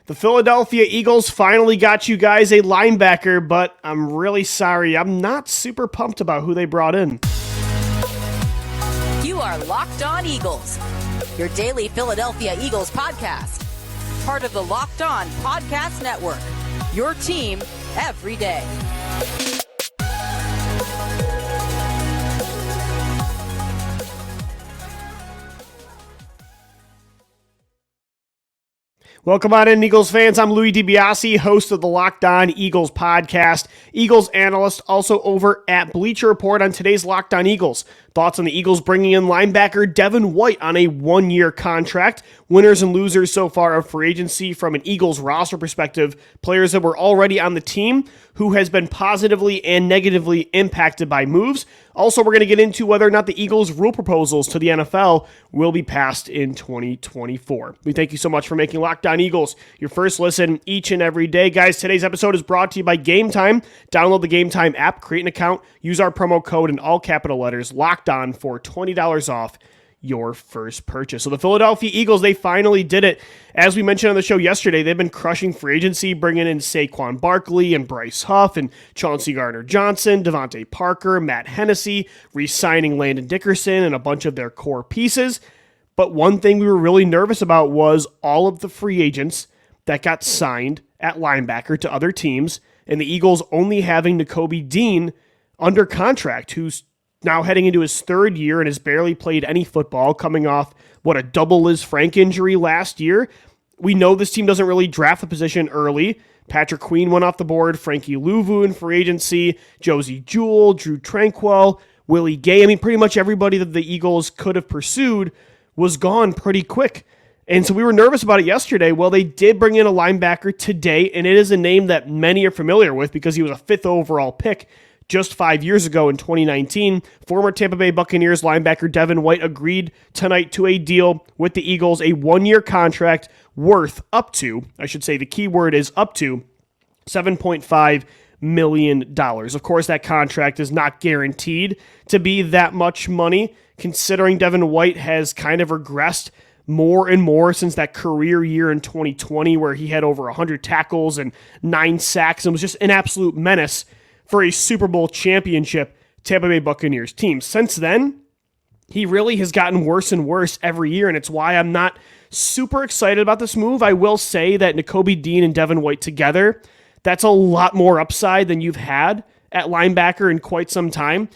The Philadelphia Eagles finally got you guys a linebacker, but I'm really sorry. I'm not super pumped about who they brought in. You are Locked On Eagles, your daily Philadelphia Eagles podcast. Part of the Locked On Podcast Network, your team every day. Welcome on in, Eagles fans. I'm Louis DiBiase, host of the Locked On Eagles podcast, Eagles analyst, also over at Bleacher Report. On today's Locked On Eagles, thoughts on the Eagles bringing in linebacker Devin White on a one-year contract, winners and losers so far of free agency from an Eagles roster perspective, players that were already on the team, who has been positively and negatively impacted by moves. Also, we're going to get into whether or not the Eagles' rule proposals to the NFL will be passed in 2024. We thank you so much for making Locked On Eagles your first listen each and every day. Guys, today's episode is brought to you by Game Time. Download the Game Time app, create an account, use our promo code in all capital letters, Locked On, for $20 off your first purchase. So the Philadelphia Eagles, they finally did it. As we mentioned on the show yesterday, they've been crushing free agency, bringing in Saquon Barkley and Bryce Huff and Chauncey Gardner-Johnson, Devontae Parker, Matt Hennessy, re-signing Landon Dickerson and a bunch of their core pieces. But one thing we were really nervous about was all of the free agents that got signed at linebacker to other teams, and the Eagles only having Nakobe Dean under contract, who's now heading into his third year and has barely played any football, coming off, a double Liz Frank injury last year. We know this team doesn't really draft the position early. Patrick Queen went off the board, Frankie Louvu in free agency, Josie Jewell, Drew Tranquill, Willie Gay. I mean, pretty much everybody that the Eagles could have pursued was gone pretty quick. And so we were nervous about it yesterday. Well, they did bring in a linebacker today, and it is a name that many are familiar with because he was a 5th overall pick just 5 years ago in 2019. Former Tampa Bay Buccaneers linebacker Devin White agreed tonight to a deal with the Eagles, a one-year contract worth up to, I should say the key word is up to, $7.5 million. Of course, that contract is not guaranteed to be that much money, considering Devin White has kind of regressed more and more since that career year in 2020 where he had over 100 tackles and 9 sacks and was just an absolute menace for a Super Bowl championship Tampa Bay Buccaneers team. Since then, he really has gotten worse and worse every year, and it's why I'm not super excited about this move. I will say that Nakobe Dean and Devin White together, that's a lot more upside than you've had at linebacker in quite some time.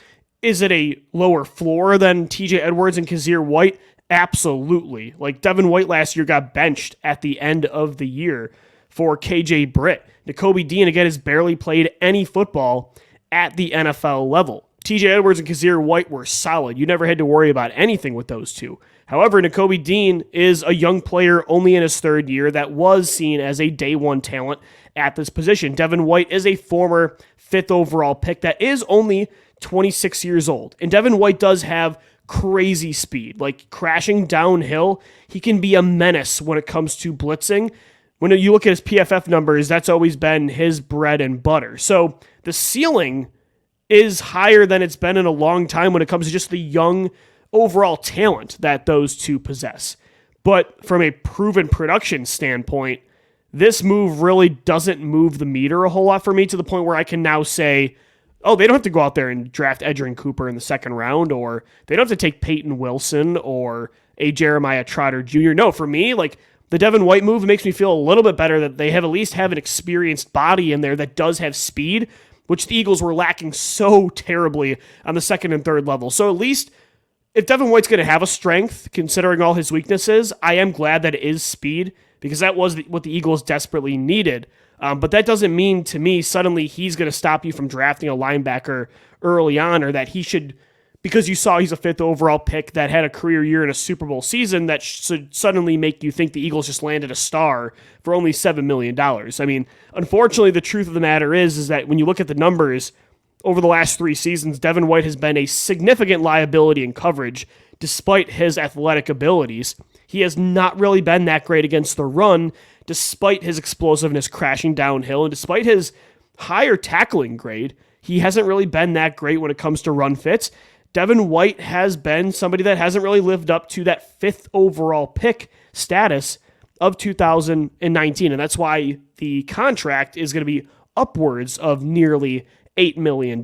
Is it a lower floor than TJ Edwards and Kazir White? Absolutely. Like Devin White last year got benched at the end of the year for KJ Britt. Nakobe Dean, again, has barely played any football at the NFL level. TJ Edwards and Kazir White were solid. You never had to worry about anything with those two. However, Nakobe Dean is a young player only in his third year that was seen as a day one talent at this position. Devin White is a former 5th overall pick that is only 26 years old. And Devin White does have crazy speed, like crashing downhill. He can be a menace when it comes to blitzing. When you look at his PFF numbers, that's always been his bread and butter. So the ceiling is higher than it's been in a long time when it comes to just the young overall talent that those two possess. But from a proven production standpoint, this move really doesn't move the meter a whole lot for me to the point where I can now say, oh, they don't have to go out there and draft Edgerrin Cooper in the second round, or they don't have to take Peyton Wilson or a Jeremiah Trotter Jr. No, for me, like, the Devin White move makes me feel a little bit better that they have at least have an experienced body in there that does have speed, which the Eagles were lacking so terribly on the second and third level. So at least if Devin White's going to have a strength, considering all his weaknesses, I am glad that it is speed because that was what the Eagles desperately needed. But that doesn't mean to me suddenly he's going to stop you from drafting a linebacker early on, or that he should, because you saw he's a 5th overall pick that had a career year in a Super Bowl season, that should suddenly make you think the Eagles just landed a star for only $7 million. I mean, unfortunately, the truth of the matter is that when you look at the numbers over the last 3 seasons, Devin White has been a significant liability in coverage despite his athletic abilities. He has not really been that great against the run, despite his explosiveness crashing downhill, and despite his higher tackling grade, he hasn't really been that great when it comes to run fits. Devin White has been somebody that hasn't really lived up to that 5th overall pick status of 2019. And that's why the contract is going to be upwards of nearly $8 million.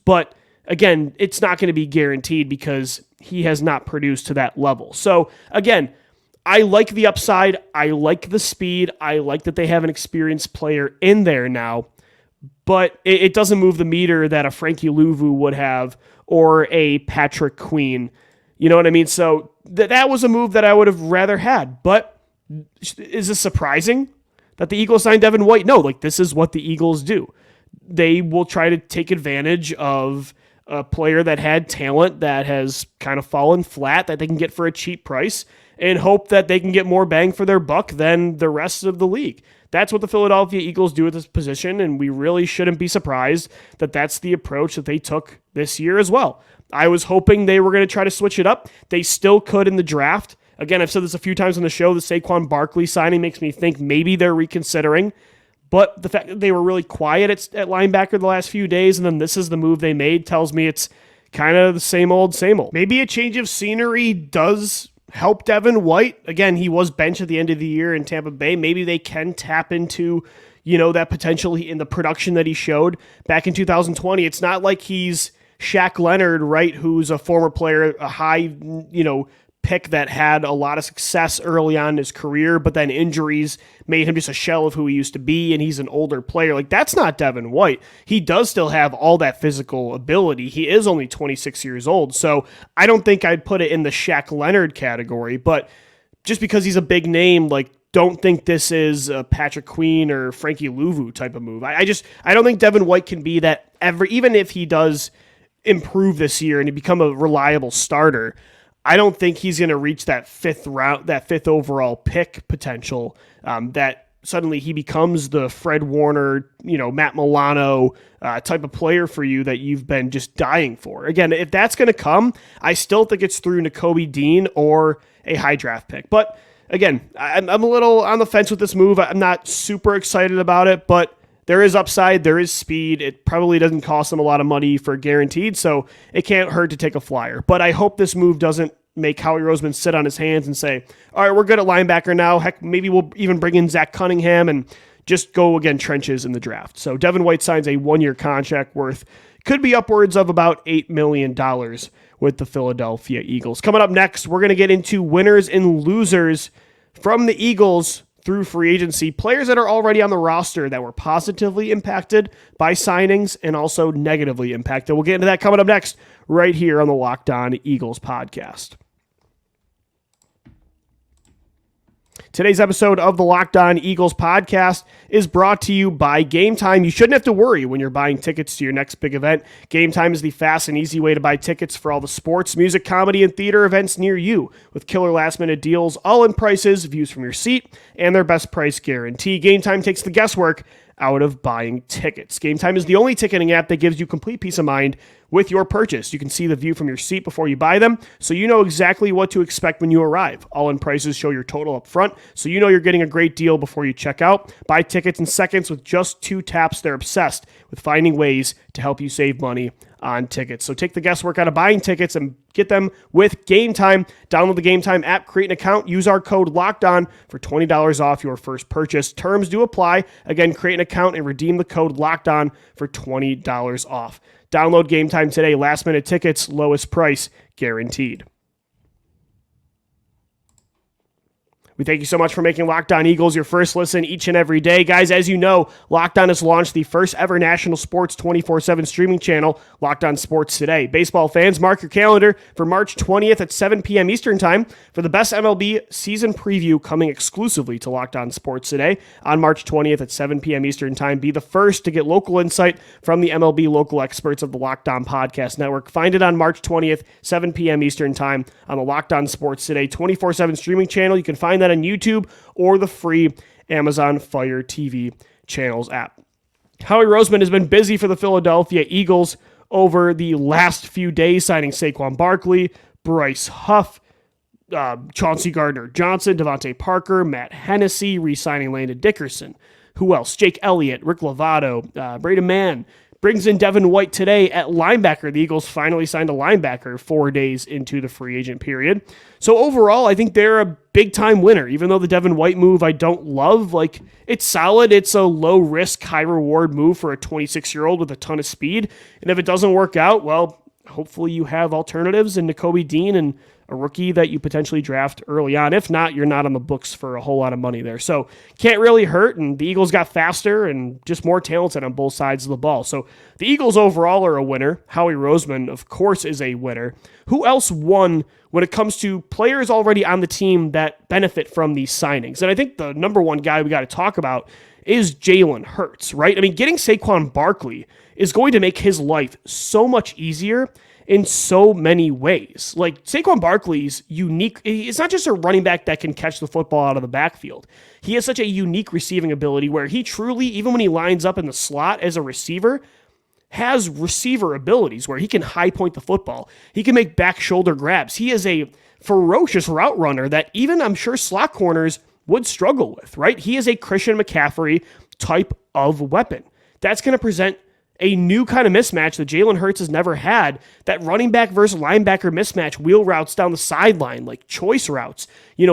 But again, it's not going to be guaranteed because he has not produced to that level. So again, I like the upside. I like the speed. I like that they have an experienced player in there now, but it doesn't move the meter that a Frankie Louvu would have or a Patrick Queen. You know what I mean? So that was a move that I would have rather had. But is this surprising that the Eagles signed Devin White? No, like this is what the Eagles do. They will try to take advantage of a player that had talent that has kind of fallen flat that they can get for a cheap price and hope that they can get more bang for their buck than the rest of the league. That's what the Philadelphia Eagles do at this position, and we really shouldn't be surprised that that's the approach that they took this year as well. I was hoping they were going to try to switch it up. They still could in the draft. Again, I've said this a few times on the show, the Saquon Barkley signing makes me think maybe they're reconsidering, but the fact that they were really quiet at linebacker the last few days, and then this is the move they made, tells me it's kind of the same old, same old. Maybe a change of scenery does help Devin White. Again, he was benched at the end of the year in Tampa Bay. Maybe they can tap into, that potential in the production that he showed back in 2020. It's not like he's Shaq Leonard, right, who's a former player, a high, pick that had a lot of success early on in his career, but then injuries made him just a shell of who he used to be, and he's an older player. Like, that's not Devin White. He does still have all that physical ability. He is only 26 years old, so I don't think I'd put it in the Shaq Leonard category, but just because he's a big name, like, don't think this is a Patrick Queen or Frankie Louvu type of move. I don't think Devin White can be that even if he does improve this year and he become a reliable starter, I don't think he's going to reach that fifth overall pick potential, that suddenly he becomes the Fred Warner, Matt Milano type of player for you that you've been just dying for. Again, if that's going to come, I still think it's through Nakobe Dean or a high draft pick. But again, I'm a little on the fence with this move. I'm not super excited about it, but there is upside, there is speed. It probably doesn't cost them a lot of money for guaranteed, so it can't hurt to take a flyer. But I hope this move doesn't make Howie Roseman sit on his hands and say, all right, we're good at linebacker now. Heck, maybe we'll even bring in Zach Cunningham and just go again trenches in the draft. So Devin White signs a 1-year contract worth, could be upwards of about $8 million with the Philadelphia Eagles. Coming up next, we're going to get into winners and losers from the Eagles through free agency, players that are already on the roster that were positively impacted by signings and also negatively impacted. We'll get into that coming up next right here on the Locked On Eagles podcast. Today's episode of the Locked On Eagles podcast is brought to you by Game Time. You shouldn't have to worry when you're buying tickets to your next big event. Game Time is the fast and easy way to buy tickets for all the sports, music, comedy, and theater events near you. With killer last-minute deals, all-in prices, views from your seat, and their best price guarantee. Game Time takes the guesswork out of buying tickets. Game Time is the only ticketing app that gives you complete peace of mind with your purchase. You can see the view from your seat before you buy them, so you know exactly what to expect when you arrive. All-in prices show your total up front, so you know you're getting a great deal before you check out. Buy tickets in seconds with just 2 taps. They're obsessed with finding ways to help you save money on tickets. So take the guesswork out of buying tickets and get them with Game Time. Download the Game Time app, create an account, use our code LOCKEDON for $20 off your first purchase. Terms do apply. Again, create an account and redeem the code LOCKEDON for $20 off. Download Game Time today. Last minute tickets, lowest price guaranteed. We thank you so much for making Locked On Eagles your first listen each and every day. Guys, as you know, Locked On has launched the first ever national sports 24/7 streaming channel, Locked On Sports Today. Baseball fans, mark your calendar for March 20th at 7 p.m. Eastern Time for the best MLB season preview coming exclusively to Locked On Sports Today. On March 20th at 7 p.m. Eastern Time, be the first to get local insight from the MLB local experts of the Locked On Podcast Network. Find it on March 20th, 7 p.m. Eastern Time on the Locked On Sports Today 24/7 streaming channel. You can find that on YouTube or the free Amazon Fire TV channels app. Howie Roseman has been busy for the Philadelphia Eagles over the last few days, signing Saquon Barkley, Bryce Huff, Chauncey Gardner-Johnson, Devontae Parker, Matt Hennessy, re-signing Landon Dickerson. Who else? Jake Elliott, Rick Lovato, Braden Mann, brings in Devin White today at linebacker. The Eagles finally signed a linebacker 4 days into the free agent period. So overall, I think they're a big-time winner, even though the Devin White move I don't love. Like, it's solid. It's a low-risk, high-reward move for a 26-year-old with a ton of speed. And if it doesn't work out, well, hopefully you have alternatives in Nakobe Dean and a rookie that you potentially draft early on. If not, you're not on the books for a whole lot of money there. So can't really hurt, and the Eagles got faster and just more talented on both sides of the ball. So the Eagles overall are a winner. Howie Roseman, of course, is a winner. Who else won when it comes to players already on the team that benefit from these signings? And I think the number one guy we got to talk about is Jalen Hurts, right? I mean, getting Saquon Barkley is going to make his life so much easier in so many ways. Like, Saquon Barkley's unique, it's not just a running back that can catch the football out of the backfield. He has such a unique receiving ability where he truly, even when he lines up in the slot as a receiver, has receiver abilities where he can high point the football. He can make back shoulder grabs. He is a ferocious route runner that even I'm sure slot corners would struggle with, right? He is a Christian McCaffrey type of weapon. That's going to present a new kind of mismatch that Jalen Hurts has never had, that running back versus linebacker mismatch, wheel routes down the sideline, like choice routes,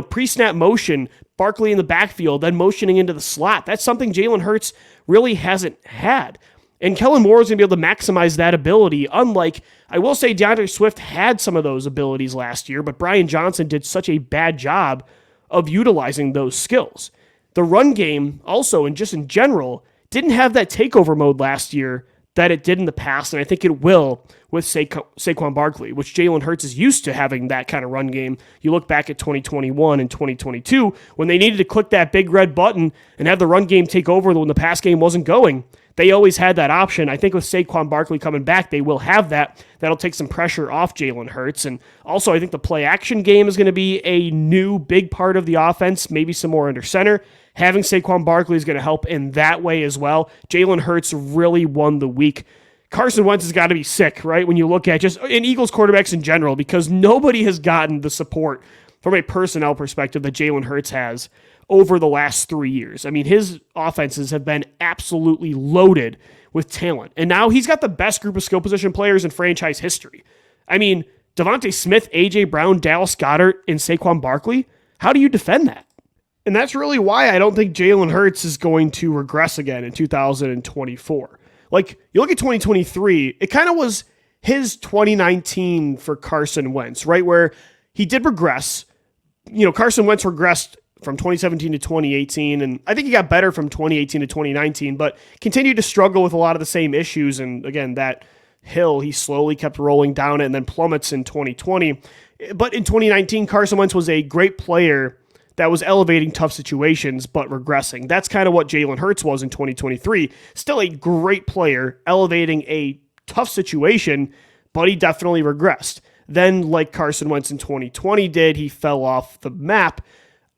pre-snap motion, Barkley in the backfield, then motioning into the slot. That's something Jalen Hurts really hasn't had. And Kellen Moore is going to be able to maximize that ability, unlike, I will say, DeAndre Swift had some of those abilities last year, but Brian Johnson did such a bad job of utilizing those skills. The run game also, and just in general, didn't have that takeover mode last year that it did in the past, and I think it will with Saquon Barkley, which Jalen Hurts is used to having that kind of run game. You look back at 2021 and 2022, when they needed to click that big red button and have the run game take over when the pass game wasn't going. They always had that option. I think with Saquon Barkley coming back, they will have that. That'll take some pressure off Jalen Hurts. And also, I think the play action game is going to be a new big part of the offense, maybe some more under center. Having Saquon Barkley is going to help in that way as well. Jalen Hurts really won the week. Carson Wentz has got to be sick, right? When you look at just in Eagles quarterbacks in general, because nobody has gotten the support from a personnel perspective that Jalen Hurts has over the last 3 years. I mean, his offenses have been absolutely loaded with talent. And now he's got the best group of skill position players in franchise history. I mean, Devontae Smith, A.J. Brown, Dallas Goedert, and Saquon Barkley. How do you defend that? And that's really why I don't think Jalen Hurts is going to regress again in 2024. Like, you look at 2023, it kind of was his 2019 for Carson Wentz, right? Where he did regress. Carson Wentz regressed from 2017 to 2018, and I think he got better from 2018 to 2019, but continued to struggle with a lot of the same issues. And again, that hill, he slowly kept rolling down it and then plummets in 2020. But in 2019, Carson Wentz was a great player that was elevating tough situations, but regressing. That's kind of what Jalen Hurts was in 2023. Still a great player, elevating a tough situation, but he definitely regressed. Then, like Carson Wentz in 2020 did, he fell off the map.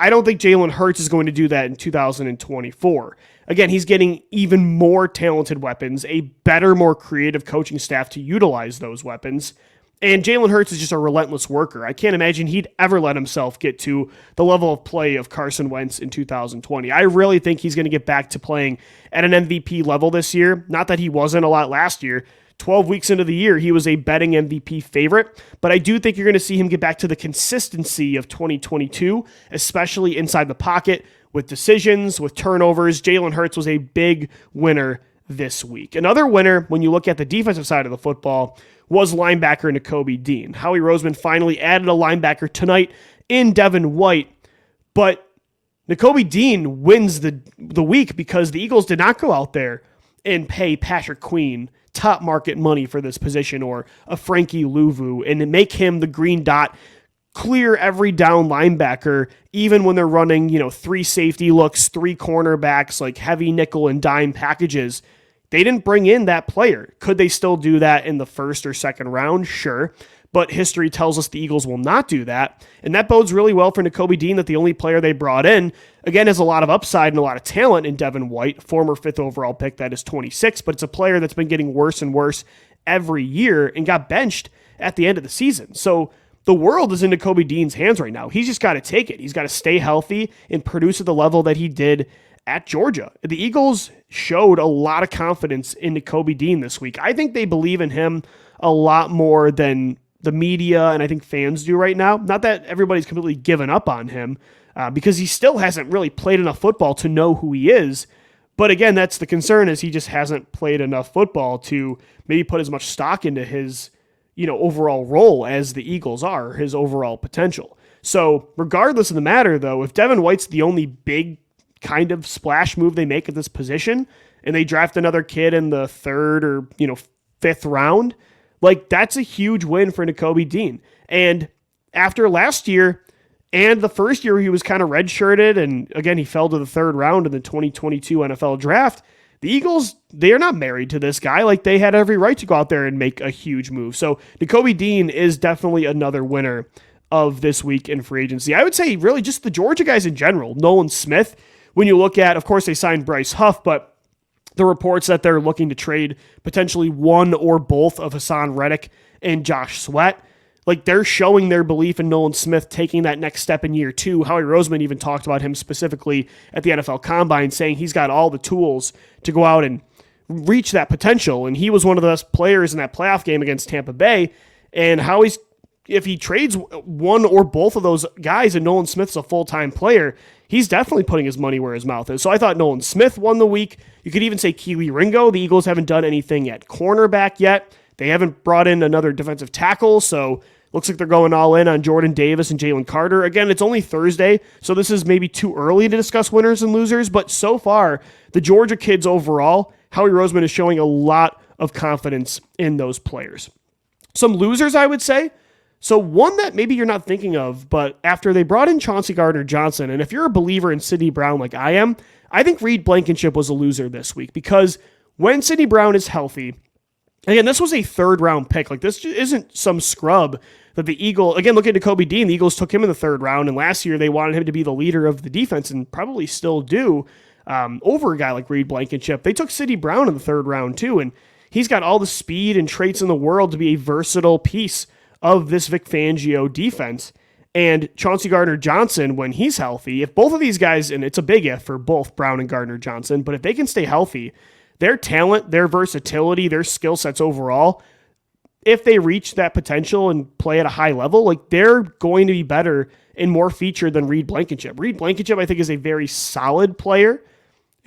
I don't think Jalen Hurts is going to do that in 2024. Again, he's getting even more talented weapons, a better, more creative coaching staff to utilize those weapons. And Jalen Hurts is just a relentless worker. I can't imagine he'd ever let himself get to the level of play of Carson Wentz in 2020. I really think he's going to get back to playing at an MVP level this year. Not that he wasn't a lot last year. 12 weeks into the year, he was a betting MVP favorite, but I do think you're going to see him get back to the consistency of 2022, especially inside the pocket with decisions, with turnovers. Jalen Hurts was a big winner this week. Another winner, when you look at the defensive side of the football, was linebacker Nakobe Dean. Howie Roseman finally added a linebacker tonight in Devin White, but Nakobe Dean wins the week because the Eagles did not go out there and pay Patrick Queen top market money for this position or a Frankie Louvu and make him the green dot, clear every down linebacker, even when they're running, 3 safety looks, 3 cornerbacks, like heavy nickel and dime packages. They didn't bring in that player. Could they still do that in the first or second round? Sure. But history tells us the Eagles will not do that. And that bodes really well for Nakobe Dean, that the only player they brought in, again, has a lot of upside and a lot of talent in Devin White, former 5th overall pick that is 26, but it's a player that's been getting worse and worse every year and got benched at the end of the season. So the world is in Nakobe Dean's hands right now. He's just got to take it. He's got to stay healthy and produce at the level that he did at Georgia. The Eagles showed a lot of confidence in Nakobe Dean this week. I think they believe in him a lot more than the media and I think fans do right now. Not that everybody's completely given up on him, because he still hasn't really played enough football to know who he is. But again, that's the concern, is he just hasn't played enough football to maybe put as much stock into his, overall role as the Eagles are, his overall potential. So regardless of the matter, though, if Devin White's the only big kind of splash move they make at this position, and they draft another kid in the third or, fifth round, like, that's a huge win for Nakobe Dean. And after last year and the first year he was kind of redshirted, and again, he fell to the third round in the 2022 NFL draft, the Eagles, they are not married to this guy. Like, they had every right to go out there and make a huge move. So Nakobe Dean is definitely another winner of this week in free agency. I would say really just the Georgia guys in general. Nolan Smith, when you look at, of course, they signed Bryce Huff, but the reports that they're looking to trade potentially one or both of Hassan Reddick and Josh Sweat, like, they're showing their belief in Nolan Smith taking that next step in year two. Howie Roseman even talked about him specifically at the NFL Combine, saying he's got all the tools to go out and reach that potential. And he was one of the best players in that playoff game against Tampa Bay. And Howie's, if he trades one or both of those guys and Nolan Smith's a full-time player, he's definitely putting his money where his mouth is. So I thought Nolan Smith won the week. You could even say Keely Ringo. The Eagles haven't done anything at cornerback yet. They haven't brought in another defensive tackle, so looks like they're going all in on Jordan Davis and Jalen Carter. Again, it's only Thursday, so this is maybe too early to discuss winners and losers, but so far, the Georgia kids overall, Howie Roseman is showing a lot of confidence in those players. Some losers, I would say. So one that maybe you're not thinking of, but after they brought in Chauncey Gardner-Johnson, and if you're a believer in Sidney Brown like I am, I think Reed Blankenship was a loser this week, because when Sidney Brown is healthy, again, this was a third-round pick. Like, this isn't some scrub that the Eagles, again, look at Nakobe Dean. The Eagles took him in the third round, and last year they wanted him to be the leader of the defense, and probably still do, over a guy like Reed Blankenship. They took Sidney Brown in the third round, too, and he's got all the speed and traits in the world to be a versatile piece of this Vic Fangio defense. And Chauncey Gardner-Johnson, when he's healthy, if both of these guys, and it's a big if for both Brown and Gardner-Johnson, but if they can stay healthy, their talent, their versatility, their skill sets overall, if they reach that potential and play at a high level, like, they're going to be better and more featured than Reed Blankenship. Reed Blankenship, I think, is a very solid player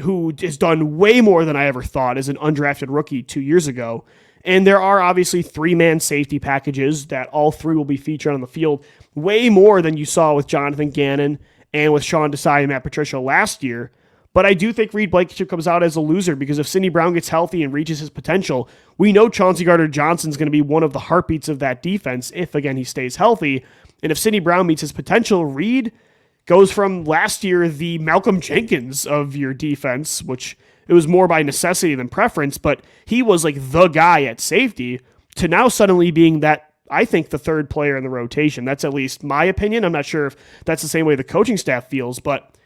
who has done way more than I ever thought as an undrafted rookie 2 years ago. And there are obviously three-man safety packages that all three will be featured on the field, way more than you saw with Jonathan Gannon and with Sean Desai and Matt Patricia last year. But I do think Reed Blankenship comes out as a loser, because if Sidney Brown gets healthy and reaches his potential, we know Chauncey Gardner-Johnson is going to be one of the heartbeats of that defense if, again, he stays healthy. And if Sidney Brown meets his potential, Reed goes from last year the Malcolm Jenkins of your defense, which it was more by necessity than preference, but he was like the guy at safety, to now suddenly being that, I think, the third player in the rotation. That's at least my opinion. I'm not sure if that's the same way the coaching staff feels, but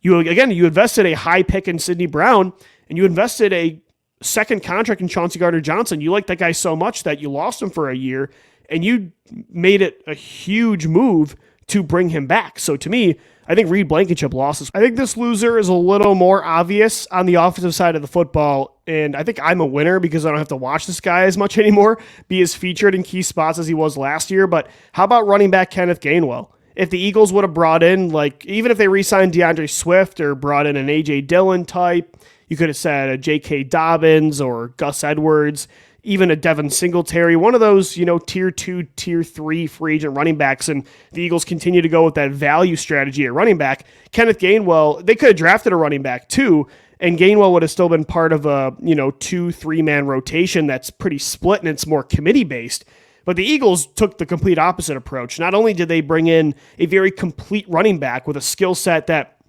you invested a high pick in Sidney Brown, and you invested a second contract in Chauncey Gardner-Johnson. You liked that guy so much that you lost him for a year, and you made it a huge move to bring him back. So to me, I think Reed Blankenship losses. I think this loser is a little more obvious on the offensive side of the football, and I think I'm a winner because I don't have to watch this guy as much anymore, be as featured in key spots as he was last year. But how about running back Kenneth Gainwell? If the Eagles would have brought in, like, even if they re-signed DeAndre Swift or brought in an A.J. Dillon type, you could have said a J.K. Dobbins or Gus Edwards, even a Devin Singletary, one of those, tier 2, tier 3 free agent running backs, and the Eagles continue to go with that value strategy at running back. Kenneth Gainwell, they could have drafted a running back too, and Gainwell would have still been part of a, 2-3-man rotation that's pretty split and it's more committee-based. But the Eagles took the complete opposite approach. Not only did they bring in a very complete running back with a skill set that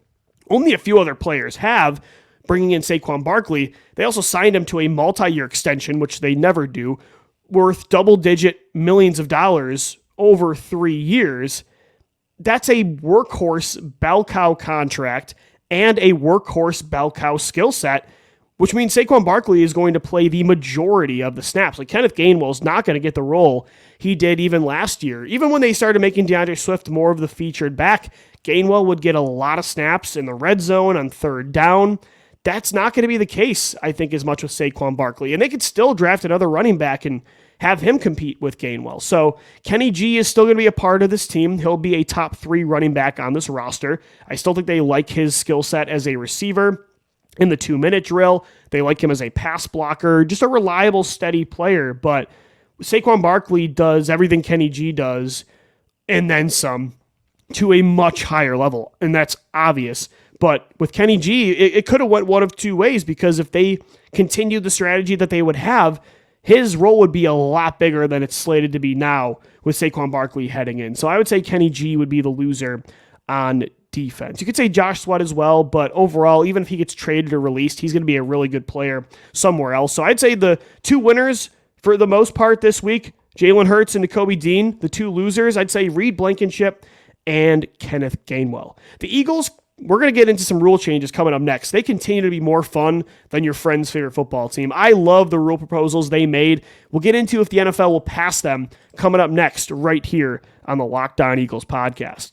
only a few other players have, bringing in Saquon Barkley, they also signed him to a multi-year extension, which they never do, worth double-digit millions of dollars over 3 years. That's a workhorse bell cow contract and a workhorse bell cow skill set which means Saquon Barkley is going to play the majority of the snaps. Like Kenneth Gainwell is not going to get the role he did even last year. Even when they started making DeAndre Swift more of the featured back, Gainwell would get a lot of snaps in the red zone on third down. That's not going to be the case, I think, as much with Saquon Barkley. And they could still draft another running back and have him compete with Gainwell. So Kenny G is still going to be a part of this team. He'll be a top 3 running back on this roster. I still think they like his skill set as a receiver in the 2-minute drill. They like him as a pass blocker, just a reliable, steady player. But Saquon Barkley does everything Kenny G does and then some to a much higher level. And that's obvious. But with Kenny G, it could have went one of two ways, because if they continued the strategy that they would have, his role would be a lot bigger than it's slated to be now with Saquon Barkley heading in. So I would say Kenny G would be the loser on defense. You could say Josh Sweat as well, but overall, even if he gets traded or released, he's going to be a really good player somewhere else. So I'd say the 2 winners for the most part this week, Jalen Hurts and Nakobe Dean. The 2 losers, I'd say Reed Blankenship and Kenneth Gainwell. The Eagles, we're going to get into some rule changes coming up next. They continue to be more fun than your friend's favorite football team. I love the rule proposals they made. We'll get into if the NFL will pass them coming up next right here on the Locked On Eagles podcast.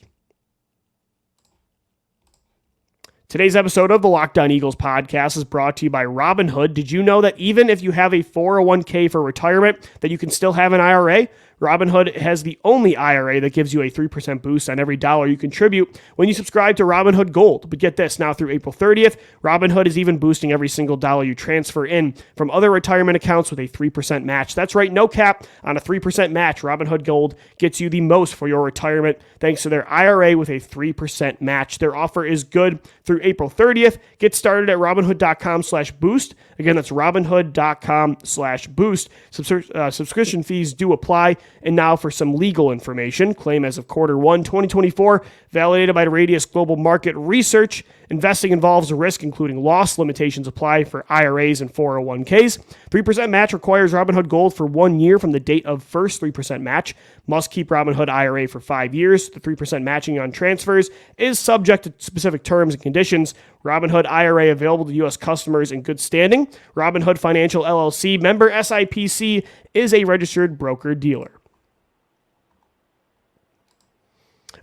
Today's episode of the Locked On Eagles podcast is brought to you by Robinhood. Did you know that even if you have a 401k for retirement, that you can still have an IRA? Robinhood has the only IRA that gives you a 3% boost on every dollar you contribute when you subscribe to Robinhood Gold. But get this, now through April 30th, Robinhood is even boosting every single dollar you transfer in from other retirement accounts with a 3% match. That's right, no cap on a 3% match. Robinhood Gold gets you the most for your retirement thanks to their IRA with a 3% match. Their offer is good through April 30th. Get started at Robinhood.com/boost. Again, that's Robinhood.com/boost. Subscription fees do apply. And now for some legal information. Claim as of Q1 2024, validated by Radius Global Market Research. Investing involves a risk, including loss. Limitations apply for IRAs and 401ks. 3% match requires Robinhood Gold for 1 year from the date of first 3% match. Must keep Robinhood IRA for 5 years. The 3% matching on transfers is subject to specific terms and conditions. Robinhood IRA available to U.S. customers in good standing. Robinhood Financial LLC, member SIPC, is a registered broker-dealer.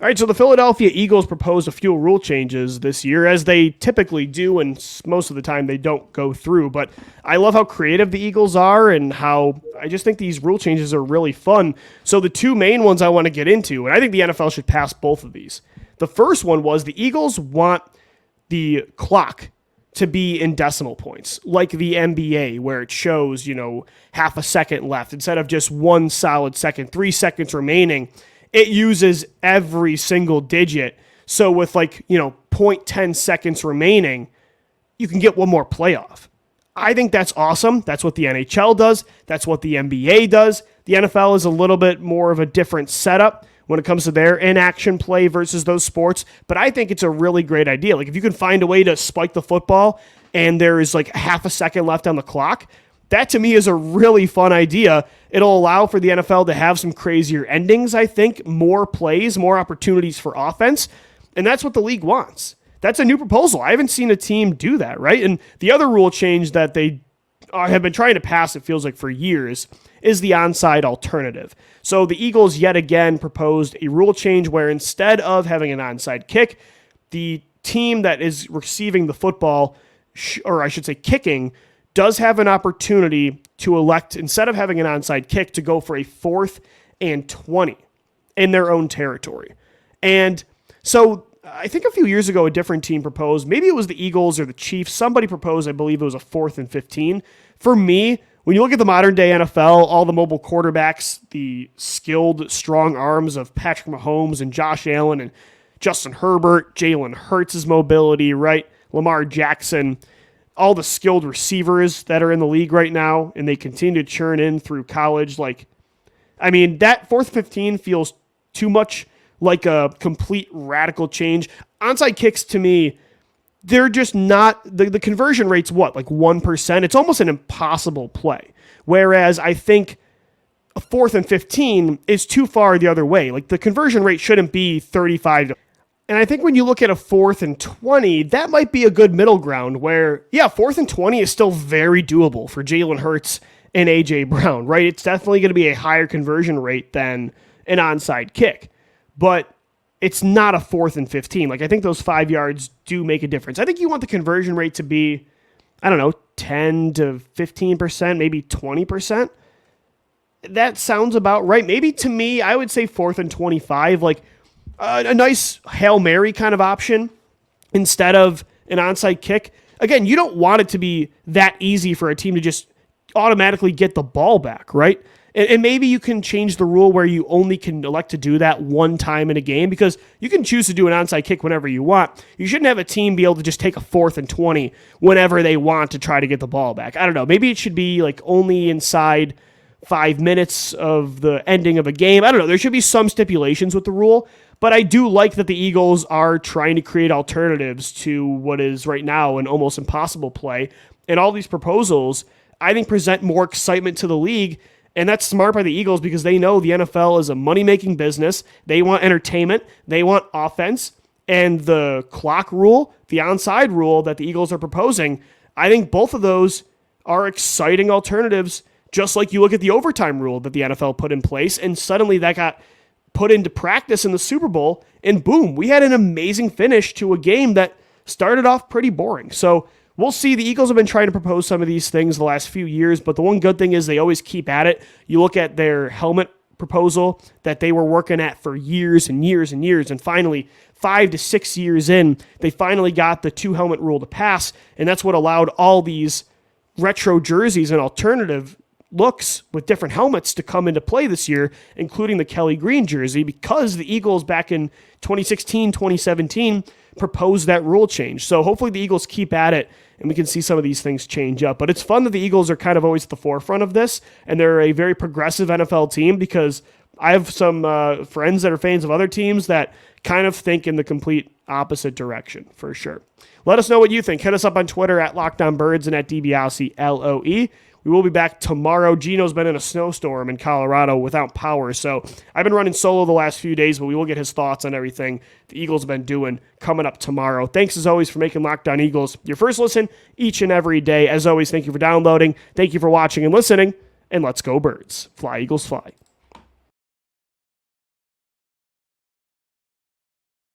All right, so the Philadelphia Eagles proposed a few rule changes this year, as they typically do, and most of the time they don't go through. But I love how creative the Eagles are and how I just think these rule changes are really fun. So the 2 main ones I want to get into, and I think the NFL should pass both of these. The first one was the Eagles want the clock to be in decimal points, like the NBA, where it shows, half a second left instead of just 1 solid second, 3 seconds remaining. It uses every single digit. So with 0.10 seconds remaining, you can get one more playoff. I think that's awesome. That's what the NHL does. That's what the NBA does. The NFL is a little bit more of a different setup when it comes to their in-action play versus those sports. But I think it's a really great idea. If you can find a way to spike the football and there is half a second left on the clock, that to me is a really fun idea. It'll allow for the NFL to have some crazier endings, I think, more plays, more opportunities for offense, and that's what the league wants. That's a new proposal. I haven't seen a team do that, right? And the other rule change that they have been trying to pass, it feels like for years, is the onside alternative. So the Eagles yet again proposed a rule change where instead of having an onside kick, the team that is receiving the football, or I should say kicking, does have an opportunity to elect, instead of having an onside kick, to go for a 4th and 20 in their own territory. And so I think a few years ago, a different team proposed, maybe it was the Eagles or the Chiefs, somebody proposed, I believe it was a 4th and 15. For me, when you look at the modern day NFL, all the mobile quarterbacks, the skilled, strong arms of Patrick Mahomes and Josh Allen and Justin Herbert, Jalen Hurts' mobility, right? Lamar Jackson, all the skilled receivers that are in the league right now, and they continue to churn in through college. That 4th 15 feels too much like a complete radical change. Onside kicks, to me, they're just not, the conversion rate's 1%? It's almost an impossible play. Whereas I think a 4th and 15 is too far the other way. The conversion rate shouldn't be 35. And I think when you look at a 4th and 20, that might be a good middle ground where, yeah, 4th and 20 is still very doable for Jalen Hurts and A.J. Brown, right? It's definitely going to be a higher conversion rate than an onside kick. But it's not a 4th and 15. Like, I think those 5 yards do make a difference. I think you want the conversion rate to be, I don't know, 10 to 15%, maybe 20%. That sounds about right. Maybe to me, I would say 4th and 25, like a nice Hail Mary kind of option instead of an onside kick. Again, you don't want it to be that easy for a team to just automatically get the ball back, right? And maybe you can change the rule where you only can elect to do that one time in a game, because you can choose to do an onside kick whenever you want. You shouldn't have a team be able to just take a 4th and 20 whenever they want to try to get the ball back. I don't know. Maybe it should be like only inside 5 minutes of the ending of a game. I don't know. There should be some stipulations with the rule, but I do like that the Eagles are trying to create alternatives to what is right now an almost impossible play. And all these proposals, I think, present more excitement to the league. And that's smart by the Eagles because they know the NFL is a money-making business. They want entertainment. They want offense. And the clock rule, the onside rule that the Eagles are proposing, I think both of those are exciting alternatives, just like you look at the overtime rule that the NFL put in place, and suddenly that got put into practice in the Super Bowl, and boom, we had an amazing finish to a game that started off pretty boring. So we'll see. The Eagles have been trying to propose some of these things the last few years, but the one good thing is they always keep at it. You look at their helmet proposal that they were working at for years and years and years, and finally, 5 to 6 years in, they finally got the 2-helmet rule to pass, and that's what allowed all these retro jerseys and alternative looks with different helmets to come into play this year, including the Kelly Green jersey, because the Eagles back in 2016, 2017 proposed that rule change. So hopefully the Eagles keep at it and we can see some of these things change up. But it's fun that the Eagles are kind of always at the forefront of this, and they're a very progressive NFL team, because I have some friends that are fans of other teams that kind of think in the complete opposite direction, for sure. Let us know what you think. Hit us up on Twitter at LockedOnBirds and at DiBiase, LOE. We will be back tomorrow. Gino's been in a snowstorm in Colorado without power, so I've been running solo the last few days, but we will get his thoughts on everything the Eagles have been doing coming up tomorrow. Thanks, as always, for making Locked On Eagles your first listen each and every day. As always, thank you for downloading, thank you for watching and listening, and let's go Birds. Fly, Eagles, fly.